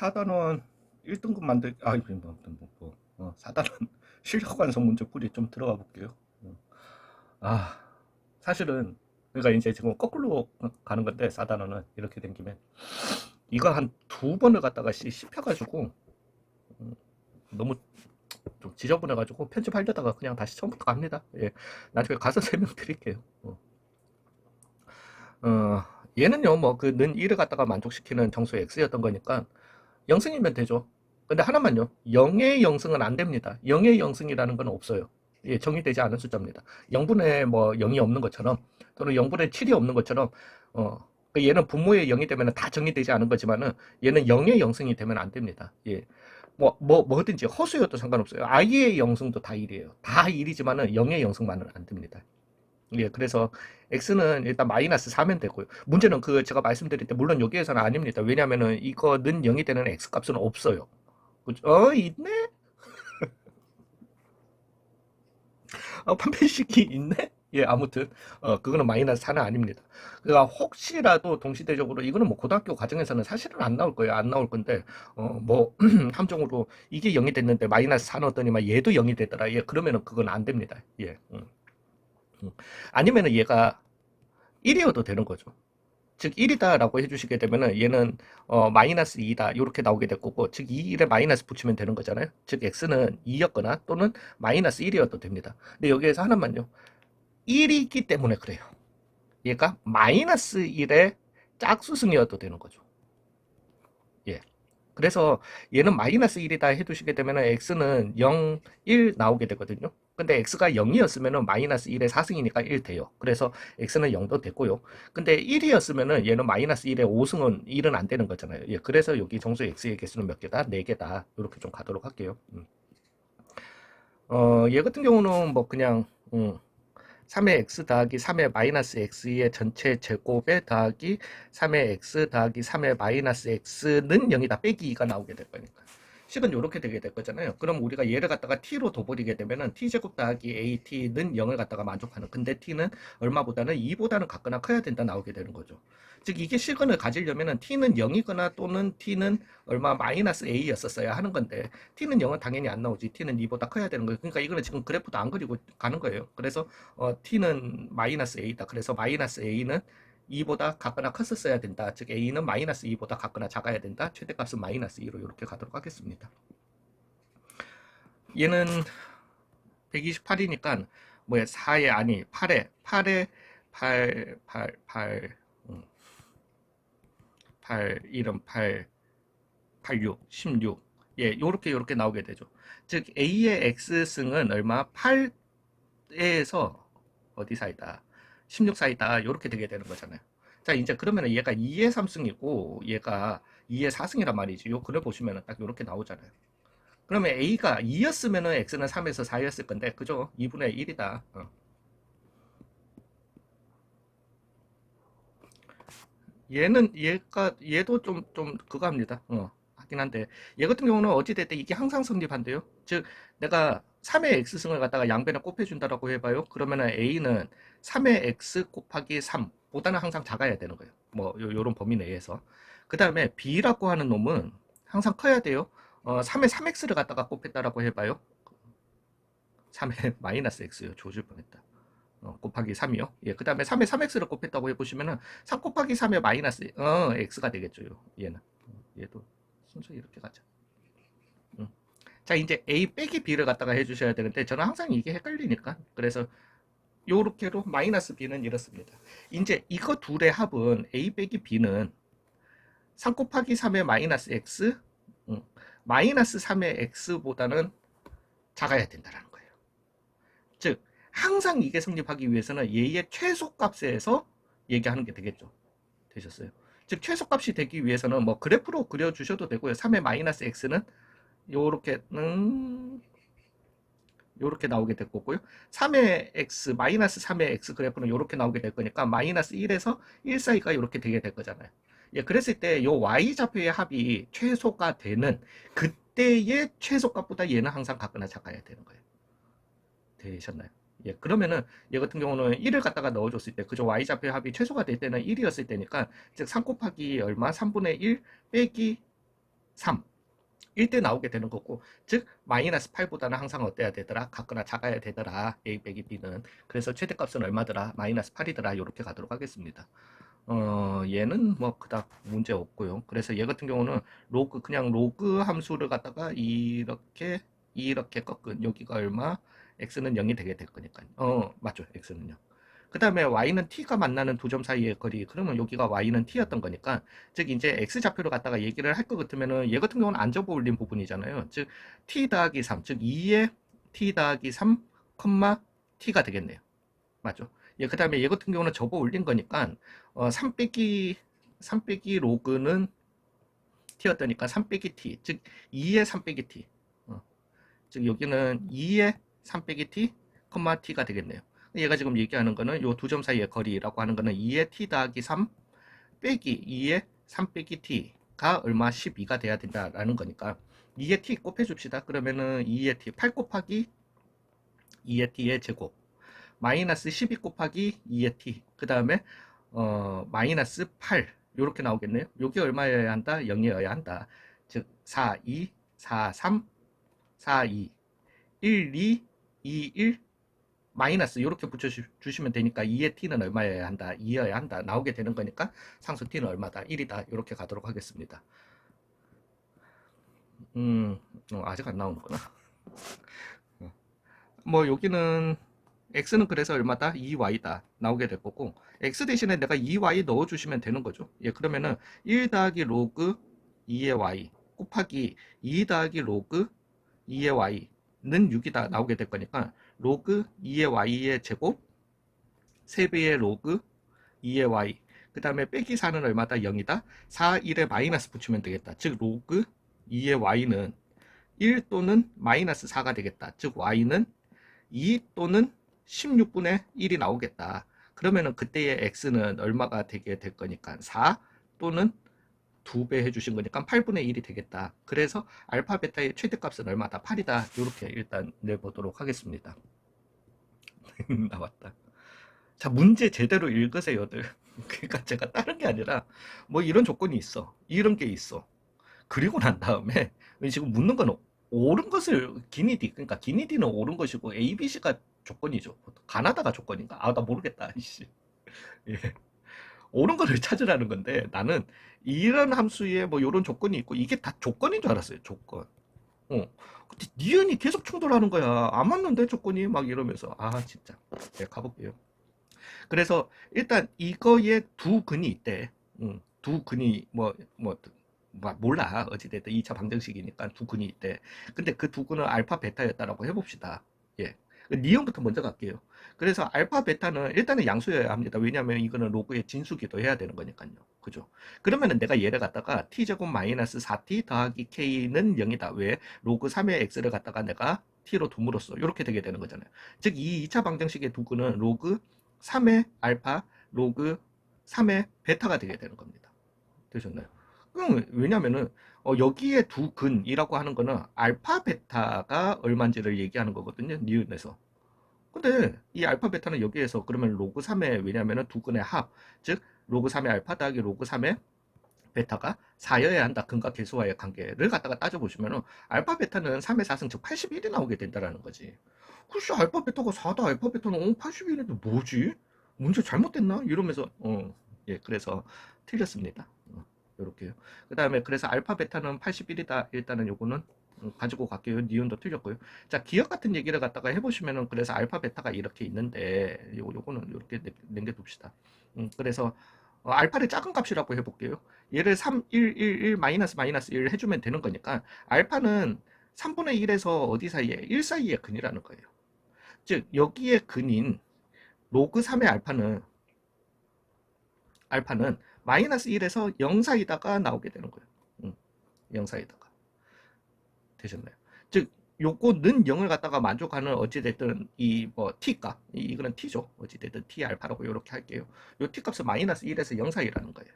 4단원 1등급 만들, 4단원 실력 완성 문제 풀이 좀 들어가 볼게요. 아, 사실은, 그러니까 이제 지금 거꾸로 가는 건데, 4단원은 이렇게 된 김에, 이거 한 두 번을 갖다가 씹혀가지고, 너무 좀 지저분해가지고, 편집하려다가 그냥 다시 처음부터 갑니다. 예. 나중에 가서 설명드릴게요. 어, 얘는요, 뭐, 그 는 1을 갖다가 만족시키는 정수 x였던 거니까, 0승이면 되죠. 근데 하나만요. 0의 0승은 안 됩니다. 0의 0승이라는 건 없어요. 예, 정의되지 않은 숫자입니다. 0분의 뭐 0이 없는 것처럼 또는 0분의 7이 없는 것처럼 얘는 분모의 0이 되면 다 정의되지 않은 거지만은 얘는 0의 0승이 되면 안 됩니다. 예. 뭐든지 허수여도 상관없어요. i의 0승도 다 1이에요. 다 1이지만은 0의 0승만은 안 됩니다. 예, 그래서 x는 일단 마이너스 4면 되고요. 문제는 그 제가 말씀드릴 때 물론 여기에서는 아닙니다. 왜냐면은 이거는 0이 되는 x 값은 없어요. 그죠? 있네? 판별식이 있네? 예, 아무튼 그거는 마이너스 4는 아닙니다. 그러니까 혹시라도 동시대적으로 이거는 뭐 고등학교 과정에서는 사실은 안 나올 거예요. 안 나올 건데 뭐 함정으로 이게 0이 됐는데 마이너스 4 넣었더니만 얘도 0이 되더라. 예, 그러면은 그건 안 됩니다. 예. 아니면은 얘가 1이어도 되는 거죠. 즉 1이다라고 해주시게 되면은 얘는 마이너스 2다 이렇게 나오게 될 거고 즉 2에 마이너스 붙이면 되는 거잖아요. 즉 x는 2였거나 또는 마이너스 1이어도 됩니다. 근데 여기에서 하나만요. 1이기 때문에 그래요. 얘가 마이너스 1의 짝수승이어도 되는 거죠. 예. 그래서 얘는 마이너스 1이다 해두시게 되면 x는 0, 1 나오게 되거든요. 근데 x가 0이었으면 마이너스 1의 4승이니까 1 돼요. 그래서 x는 0도 됐고요. 근데 1이었으면 얘는 마이너스 1의 5승은 1은 안 되는 거잖아요. 예, 그래서 여기 정수 x의 개수는 몇 개다? 4개다. 이렇게 좀 가도록 할게요. 얘 같은 경우는 뭐 그냥 3의 x 더하기 3의 마이너스 x의 전체 제곱에 더하기 3의 x 더하기 3의 마이너스 x는 0이다 빼기 2가 나오게 될 거니까 식은 이렇게 되게 될 거잖아요. 그럼 우리가 얘를 갖다가 t로 둬버리게 되면은 t제곱 더하기 at는 0을 갖다가 만족하는 근데 t는 얼마보다는 2보다는 같거나 커야 된다 나오게 되는 거죠. 즉 이게 실근을 가지려면은 t는 0이거나 또는 t는 얼마 마이너스 a였었어야 하는 건데 t는 0은 당연히 안 나오지. t는 2보다 커야 되는 거예요. 그러니까 이거는 지금 그래프도 안 그리고 가는 거예요. 그래서 t는 마이너스 a다. 그래서 마이너스 a는 2보다 같거나 컸었어야 된다. 즉 a는 마이너스 2보다 같거나 작아야 된다. 최대값은 마이너스 2로 이렇게 가도록 하겠습니다. 얘는 128이니까 뭐야 4에 아니 8에 8 1은 8 86 16 예, 요렇게 나오게 되죠. 즉 a의 x승은 얼마 8에서 어디 사이다 16 사이다 이렇게 되게 되는 거잖아요. 자 이제 그러면 얘가 2의 3승이고 얘가 2의 4승이란 말이지. 요 글을 보시면 딱 이렇게 나오잖아요. 그러면 a가 2였으면 x는 3에서 4였을 건데 그죠? 2분의 1이다. 얘도 좀 그거 합니다. 하긴 한데 얘 같은 경우는 어찌됐든 이게 항상 성립한대요. 즉 내가 3의 x승을 갖다가 양변에 곱해준다라고 해봐요. 그러면은 a는 3의 x 곱하기 3 보다는 항상 작아야 되는 거예요. 뭐 요런 범위 내에서. 그 다음에 b라고 하는 놈은 항상 커야 돼요. 3의 3x를 갖다가 곱했다라고 해봐요. 3의 마이너스 x요. 조질 뻔했다. 곱하기 3이요. 예, 그 다음에 3에 3x를 곱했다고 해보시면은 3 곱하기 3의 마이너스 x가 되겠죠. 얘는. 얘도 순서 이렇게 가자. 자, 이제 a 빼기 b를 갖다가 해주셔야 되는데 저는 항상 이게 헷갈리니까 그래서 요렇게로 마이너스 b는 이렇습니다. 이제 이거 둘의 합은 a 빼기 b는 3 곱하기 3의 마이너스 x 마이너스 3의 x보다는 작아야 된다는 거예요. 즉 항상 이게 성립하기 위해서는 얘의 최소값에서 얘기하는 게 되겠죠. 되셨어요? 즉 최소값이 되기 위해서는 뭐 그래프로 그려주셔도 되고요. 3의 마이너스 x는 요렇게 나오게 될 거고요. 3의 x 마이너스 3의 x 그래프는 요렇게 나오게 될 거니까 마이너스 1에서 1 사이가 요렇게 되게 될 거잖아요. 예, 그랬을 때 요 y좌표의 합이 최소가 되는 그때의 최소값보다 얘는 항상 같거나 작아야 되는 거예요. 되셨나요? 예, 그러면은 얘 같은 경우는 1을 갖다가 넣어줬을 때 그저 y좌표의 합이 최소가 될 때는 1이었을 때니까 즉 3 곱하기 얼마? 3분의 1 빼기 3 1대 나오게 되는 거고, 즉 마이너스 8보다는 항상 어때야 되더라? 같거나 작아야 되더라. A 빼기 B는. 그래서 최대값은 얼마더라? 마이너스 8이더라. 이렇게 가도록 하겠습니다. 얘는 뭐 그닥 문제 없고요. 그래서 얘 같은 경우는 그냥 로그 함수를 갖다가 이렇게 꺾은 여기가 얼마? x는 0이 되게 될 거니까요. 맞죠. x는 0. 그 다음에 y는 t가 만나는 두 점 사이의 거리. 그러면 여기가 y는 t였던 거니까, 즉 이제 x 좌표를 갖다가 얘기를 할 것 같으면은 얘 같은 경우는 안 접어 올린 부분이잖아요. 즉 t 더하기 3, 즉 2의 t 더하기 3, t가 되겠네요. 맞죠? 예, 그 다음에 얘 같은 경우는 접어 올린 거니까 3 빼기 로그는 t였다니까 3 빼기 t, 즉 2의 3 빼기 t, 즉 여기는 2의 3 빼기 t, t가 되겠네요. 얘가 지금 얘기하는 거는 요 두 점 사이의 거리라고 하는 거는 2의 t 더하기 3 빼기 2의 3 빼기 t가 얼마? 12가 돼야 된다라는 거니까 2의 t 곱해줍시다. 그러면은 2의 t 8 곱하기 2의 t의 제곱 마이너스 12 곱하기 2의 t, 그 다음에 마이너스 8 요렇게 나오겠네요. 요게 얼마여야 한다? 0이어야 한다. 즉 4, 2, 4, 3, 4, 2, 1, 2, 2, 1 마이너스 요렇게 붙여주시면 되니까 2의 t는 얼마여야 한다? 2여야 한다. 나오게 되는 거니까 상수 t는 얼마다? 1이다. 요렇게 가도록 하겠습니다. 아직 안 나오는구나. 뭐 여기는 x는 그래서 얼마다? 2y다. 나오게 될 거고, x 대신에 내가 2y 넣어주시면 되는 거죠. 예, 그러면은 1 더하기 로그 2의 y 곱하기 2 더하기 로그 2의 y는 6이다. 나오게 될 거니까 로그 2의 y의 제곱 3배의 로그 2의 y, 그 다음에 빼기 4는 얼마다? 0이다. 4, 1에 마이너스 붙이면 되겠다. 즉 로그 2의 y는 1 또는 마이너스 4가 되겠다. 즉 y는 2 또는 16분의 1이 나오겠다. 그러면은 그때의 x는 얼마가 되게 될 거니까 4 또는 2배 해주신 거니까 8분의 1이 되겠다. 그래서 알파 베타의 최대값은 얼마다? 8이다. 이렇게 일단 내보도록 하겠습니다. 나왔다. 자, 문제 제대로 읽으세요들. 그러니까 제가 다른 게 아니라 뭐 이런 조건이 있어. 이런 게 있어. 그리고 난 다음에 지금 묻는 건 옳은 것을 기니디, 그러니까 기니디는 옳은 것이고 ABC가 조건이죠. 가나다가 조건인가? 아, 나 모르겠다. 이씨. 예. 옳은 거를 찾으라는 건데 나는 이런 함수에 뭐 이런 조건이 있고 이게 다 조건인 줄 알았어요. 조건. 근데 니은이 계속 충돌하는 거야. 안 맞는데 조건이 막 이러면서 진짜. 네, 가볼게요. 그래서 일단 이거에 두 근이 있대. 두 근이 몰라. 어찌됐든 2차 방정식이니까 두 근이 있대. 근데 그 두 근은 알파 베타였다라고 해봅시다. 예. 니은부터 먼저 갈게요. 그래서 알파 베타는 일단은 양수여야 합니다. 왜냐하면 이거는 로그의 진수기도 해야 되는 거니까요. 그죠? 그러면은 내가 얘를 갖다가 t제곱 마이너스 4t 더하기 k는 0이다. 왜? 로그 3의 x를 갖다가 내가 t로 둠으로써 이렇게 되게 되는 거잖아요. 즉 이 2차 방정식의 두 근은 로그 3의 알파, 로그 3의 베타가 되게 되는 겁니다. 되셨나요? 왜냐면은 여기에 두 근이라고 하는 거는 알파 베타가 얼마인지를 얘기하는 거거든요. 니은에서. 근데 이 알파 베타는 여기에서 그러면 로그 3의, 왜냐면은 두 근의 합, 즉 로그 3의 알파 더하기 로그 3의 베타가 4여야 한다. 근과 계수와의 관계를 갖다가 따져보시면은 알파 베타는 3의 4승, 즉 81이 나오게 된다라는 거지. 글쎄, 알파 베타가 4다. 알파 베타는 81인데 뭐지? 문제 잘못됐나? 이러면서 예, 그래서 틀렸습니다. 요렇게요. 그 다음에 그래서 알파 베타는 81이다. 일단은 요거는 가지고 갈게요. 니은도 틀렸고요. 자, 기억 같은 얘기를 갖다가 해보시면은 그래서 알파 베타가 이렇게 있는데 요거는 이렇게 남겨둡시다. 그래서 알파를 작은 값이라고 해볼게요. 얘를 3, 1, 1, 1, 마이너스 마이너스 1 해주면 되는 거니까 알파는 3분의 1에서 어디 사이에? 1 사이에 근이라는 거예요. 즉 여기에 근인 로그 3의 알파는 마이너스 1에서 0 사이다가 나오게 되는 거예요. 0 사이다가. 되셨나요? 즉 요거는 0을 갖다가 만족하는 어찌됐든 이 뭐 t 값, 이거는 t죠. 어찌됐든 t 알파라고 이렇게 할게요. 요 t 값은 마이너스 1에서 0 사이라는 거예요.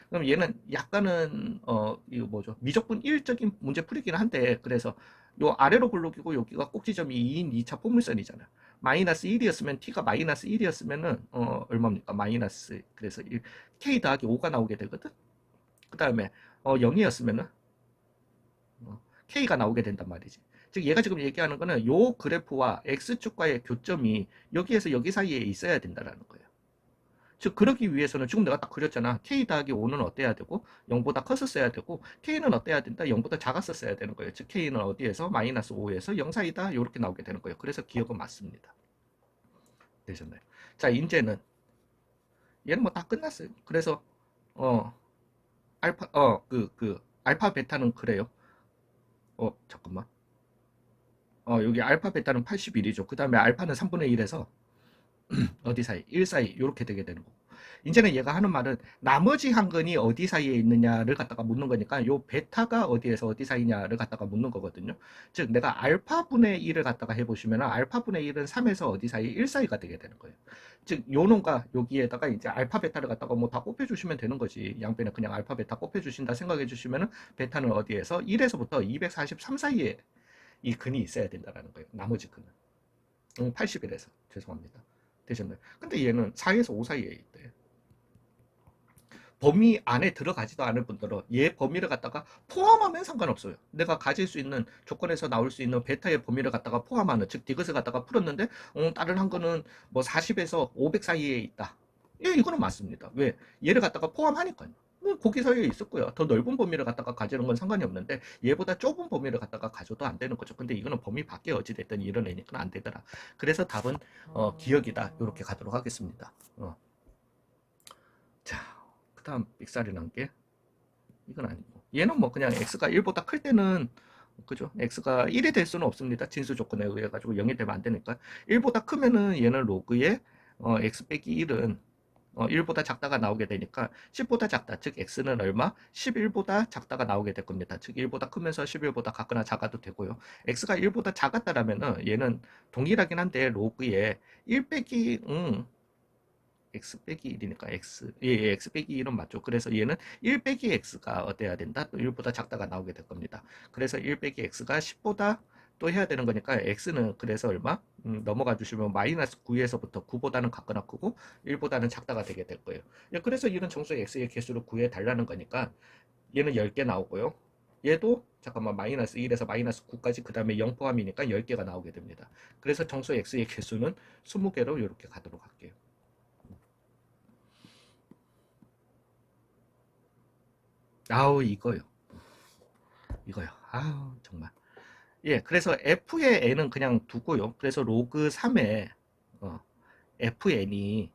그럼 얘는 약간은 이거 뭐죠? 미적분 1적인 문제 풀이기는 한데, 그래서 요 아래로 블록이고 여기가 꼭지점이 2인 2차 포물선이잖아요. 마이너스 1이었으면 t가 마이너스 1이었으면은 얼마입니까? 마이너스, 그래서 k 더하기 5가 나오게 되거든. 그 다음에 0이었으면은 K가 나오게 된단 말이지. 즉 얘가 지금 얘기하는 거는 요 그래프와 X축과의 교점이 여기에서 여기 사이에 있어야 된다라는 거예요. 즉 그러기 위해서는 지금 내가 딱 그렸잖아. K 더하기 5는 어때야 되고 0보다 컸었어야 되고 K는 어때야 된다. 0보다 작았었어야 되는 거예요. 즉 K는 어디에서 마이너스 5에서 0 사이다. 이렇게 나오게 되는 거예요. 그래서 기억은 맞습니다. 되셨나요? 자, 이제는 얘는 뭐 다 끝났어요. 그래서 어 알파 베타는 그래요. 잠깐만. 여기 알파 베타는 81이죠. 그 다음에 알파는 3분의 1에서 어디 사이? 1 사이 이렇게 되게 되는 거고. 이제는 얘가 하는 말은 나머지 한 근이 어디 사이에 있느냐를 갖다가 묻는 거니까 요 베타가 어디에서 어디 사이냐를 갖다가 묻는 거거든요. 즉 내가 알파분의 1을 갖다가 해보시면 알파분의 1은 3에서 어디 사이? 1 사이가 되게 되는 거예요. 즉 요놈과 여기에다가 이제 알파 베타를 갖다가 뭐 다 곱해주시면 되는 거지. 양변에 그냥 알파 베타 곱해주신다 생각해 주시면은 베타는 어디에서? 1에서부터 243 사이에 이 근이 있어야 된다라는 거예요. 나머지 근은. 81에서 죄송합니다. 되셨나요? 근데 얘는 4에서 5 사이에 있대. 범위 안에 들어가지도 않을 뿐더러 얘 범위를 갖다가 포함하면 상관없어요. 내가 가질 수 있는 조건에서 나올 수 있는 베타의 범위를 갖다가 포함하는, 즉 디귿을 갖다가 풀었는데 다른 한 거는 뭐 40에서 500 사이에 있다. 예, 이거는 맞습니다. 왜? 얘를 갖다가 포함하니까요. 거기 사이에 있을 거야. 더 넓은 범위를 갖다가 가지는 건 상관이 없는데 얘보다 좁은 범위를 갖다가 가져도 안 되는 거죠. 근데 이거는 범위 밖에 어찌됐든 이런 애니까 안 되더라. 그래서 답은 기억이다. 이렇게 가도록 하겠습니다. 자, 그 다음 삑사리 난 게 이건 아니고, 얘는 뭐 그냥 x가 1보다 클 때는 그죠? x가 1이 될 수는 없습니다. 진수 조건에 의해 가지고 0이 되면 안 되니까. 1보다 크면은 얘는 로그의 x 빼기 1은 1보다 작다가 나오게 되니까 10보다 작다. 즉 x는 얼마? 11보다 작다가 나오게 될 겁니다. 즉 1보다 크면서 11보다 같거나 작아도 되고요. x가 1보다 작았다라면은 얘는 동일하긴 한데 로그의 1 빼기 x 빼기 1이니까 x, 예, x 빼기 1은 맞죠. 그래서 얘는 1 빼기 x가 어때야 된다? 또 1보다 작다가 나오게 될 겁니다. 그래서 1 빼기 x가 10보다 또 해야 되는 거니까 x는 그래서 얼마? 넘어가 주시면 마이너스 9에서부터 9보다는 같거나 크고 1보다는 작다가 되게 될 거예요. 예, 그래서 이런 정수의 x의 개수를 구해 달라는 거니까 얘는 10개 나오고요. 얘도 잠깐만 마이너스 1에서 마이너스 9까지 그 다음에 0 포함이니까 10개가 나오게 됩니다. 그래서 정수 x의 개수는 20개로 이렇게 가도록 할게요. 아우 이거요. 아우 정말. 예, 그래서 f의 n은 그냥 두고요. 그래서 로그 3의 fn이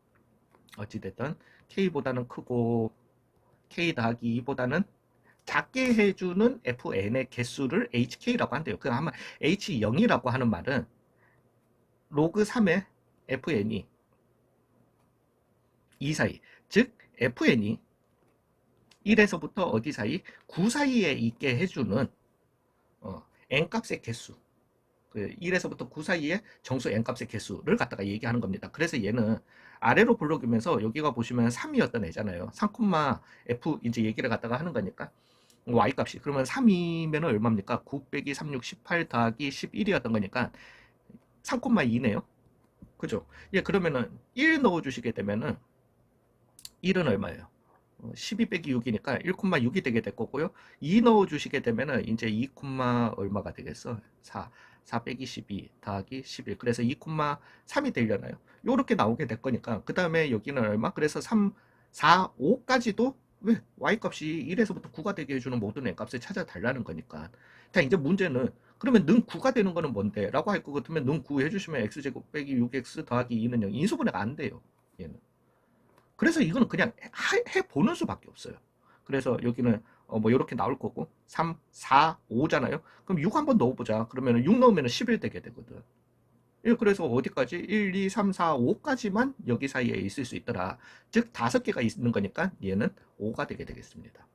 어찌됐든 k보다는 크고 k 더하기 2보다는 작게 해주는 fn의 개수를 hk라고 한대요. 그 아마 h0이라고 하는 말은 로그 3의 fn이 2 사이, 즉 fn이 1에서부터 어디 사이? 9 사이에 있게 해주는 n값의 개수, 그 1에서부터 9 사이의 정수 n값의 개수를 갖다가 얘기하는 겁니다. 그래서 얘는 아래로 블록이면서 여기가 보시면 3이었던 애잖아요. 3, f 이제 얘기를 갖다가 하는 거니까 y값이 그러면 3이면 얼마입니까? 9 빼기 36, 18 더하기 11이었던 거니까 3,2네요. 그죠? 예, 그러면은 1 넣어주시게 되면은 1은 얼마예요? 12 빼기 6이니까 1,6이 되게 될 거고요. 2 넣어주시게 되면은 이제 2, 얼마가 되겠어? 4 빼기 12 더하기 11. 그래서 2,3이 되려나요? 요렇게 나오게 될 거니까. 그 다음에 여기는 얼마? 그래서 3, 4, 5까지도 왜? y값이 1에서부터 9가 되게 해주는 모든 n값을 찾아달라는 거니까. 자, 이제 문제는 그러면 능 9가 되는 거는 뭔데? 라고 할 것 같으면 능 9 해주시면 x제곱 빼기 6x 더하기 2는 0. 인수분해가 안 돼요. 얘는. 그래서 이거는 그냥 해보는 수밖에 없어요. 그래서 여기는 뭐 이렇게 나올 거고 3, 4, 5잖아요. 그럼 6 한번 넣어보자. 그러면 6 넣으면 11 되게 되거든. 예, 그래서 어디까지? 1, 2, 3, 4, 5까지만 여기 사이에 있을 수 있더라. 즉 5개가 있는 거니까 얘는 5가 되게 되겠습니다.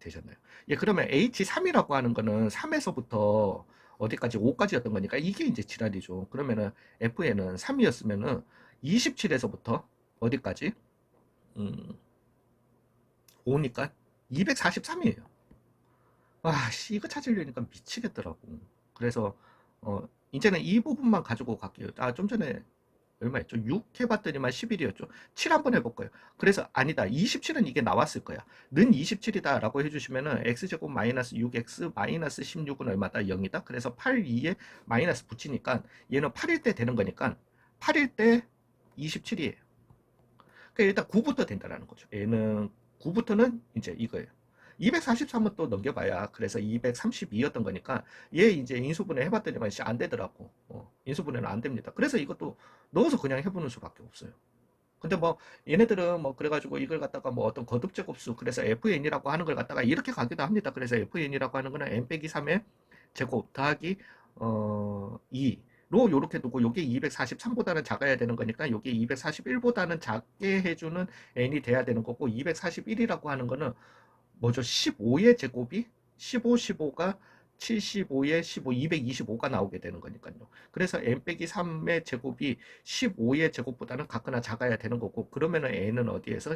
되셨나요? 예, 그러면 H3이라고 하는 거는 3에서부터 어디까지? 5까지였던 거니까 이게 이제 지랄이죠. 그러면은 FN은 3이었으면은 27에서부터 어디까지? 5니까 243이에요. 와, 씨, 이거 찾으려니까 미치겠더라고. 그래서, 이제는 이 부분만 가지고 갈게요. 좀 전에 얼마였죠? 6 해봤더니만 11이었죠. 7 한번 해볼까요? 그래서 아니다. 27은 이게 나왔을 거야. 는 27이다 라고 해주시면은 x제곱 마이너스 6x 마이너스 16은 얼마다? 0이다. 그래서 8, 2에 마이너스 붙이니까 얘는 8일 때 되는 거니까 8일 때 27이에요. 그러니까 일단 9부터 된다라는 거죠. 얘는 9부터는 이제 이거예요. 243은 또 넘겨봐야 그래서 232였던 거니까 얘 이제 인수분해 해봤더니만 안 되더라고. 인수분해는 안 됩니다. 그래서 이것도 넣어서 그냥 해보는 수밖에 없어요. 근데 뭐 얘네들은 뭐 그래가지고 이걸 갖다가 뭐 어떤 거듭제곱수 그래서 FN이라고 하는 걸 갖다가 이렇게 가기도 합니다. 그래서 FN이라고 하는 거는 n 빼기 3의 제곱 더하기 2로 요렇게 두고 요게 243보다는 작아야 되는 거니까 요게 241보다는 작게 해주는 n이 돼야 되는 거고 241이라고 하는 거는 뭐죠? 15의 제곱이 15, 15가 75에 15, 225가 나오게 되는 거니까요. 그래서 n 빼기 3의 제곱이 15의 제곱보다는 같거나 작아야 되는 거고 그러면은 n은 어디에서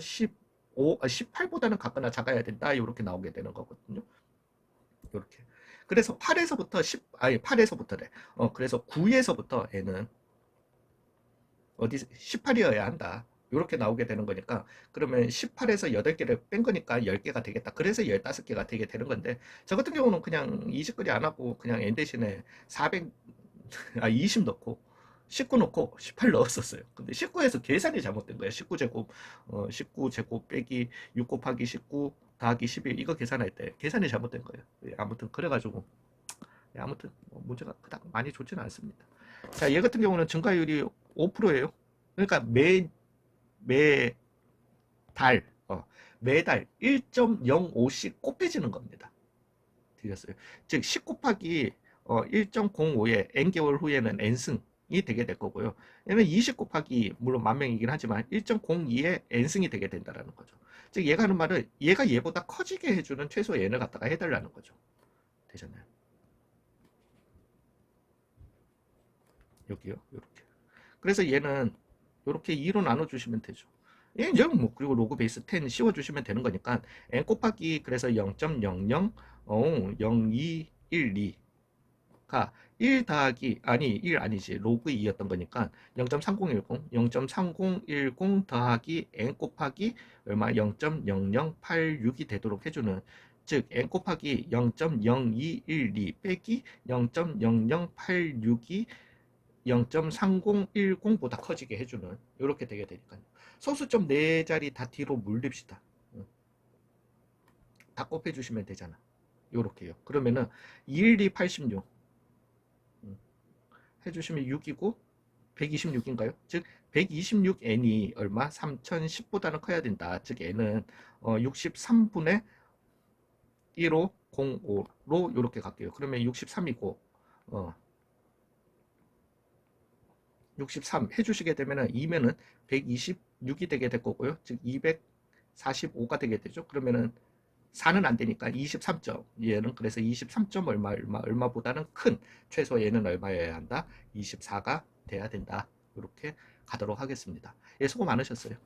18보다는 같거나 작아야 된다. 이렇게 나오게 되는 거거든요. 이렇게. 그래서 8에서부터 8에서부터래. 그래서 9에서부터 n은 어디 18이어야 한다. 이렇게 나오게 되는 거니까 그러면 18에서 8개를 뺀 거니까 10개가 되겠다. 그래서 15개가 되게 되는 건데 저 같은 경우는 그냥 20거리 안 하고 그냥 n 대신에 20 넣고 19 넣고 18 넣었었어요. 근데 19에서 계산이 잘못된 거예요. 19제곱 19제곱 빼기 6 곱하기 19 더하기 11 이거 계산할 때 계산이 잘못된 거예요. 아무튼 그래가지고 아무튼 뭐 문제가 그닥 많이 좋지는 않습니다. 자, 얘 같은 경우는 증가율이 5%예요. 그러니까 매달 매달 1.05씩 곱해지는 겁니다. 들렸어요? 즉 10 곱하기 1.05에 n개월 후에는 n승이 되게 될 거고요. 얘는 20 곱하기 물론 만명이긴 하지만 1.02에 n승이 되게 된다라는 거죠. 즉 얘가 하는 말은 얘가 얘보다 커지게 해주는 최소 n을 갖다가 해달라는 거죠. 되셨나요? 여기요. 이렇게. 그래서 얘는 이렇게 2로 나눠주시면 되죠. 예, 이제 뭐 그리고 로그 베이스 10 씌워주시면 되는 거니까 n 곱하기 그래서 0.00 0212가 1 더하기 아니 1 아니지 로그 2였던 거니까 0.3010 0.3010 더하기 n 곱하기 얼마 0.0086이 되도록 해주는 즉 n 곱하기 0.0212 빼기 0.0086이 0.3010보다 커지게 해주는 이렇게 되게 되니까요. 소수점 4자리 다 뒤로 물립시다. 다 곱해주시면 되잖아. 요렇게요. 그러면은 212 86 해주시면 6이고 126인가요? 즉 126n이 얼마? 3010보다는 커야 된다. 즉 n은 63분의 1호 05로 이렇게 갈게요. 그러면 63이고 63 해주시게 되면 2면은 126이 되게 될 거고요. 즉 245가 되게 되죠. 그러면은 4는 안 되니까 23점. 얘는 그래서 23점 얼마보다는 큰 최소 얘는 얼마여야 한다? 24가 돼야 된다. 이렇게 가도록 하겠습니다. 예, 수고 많으셨어요.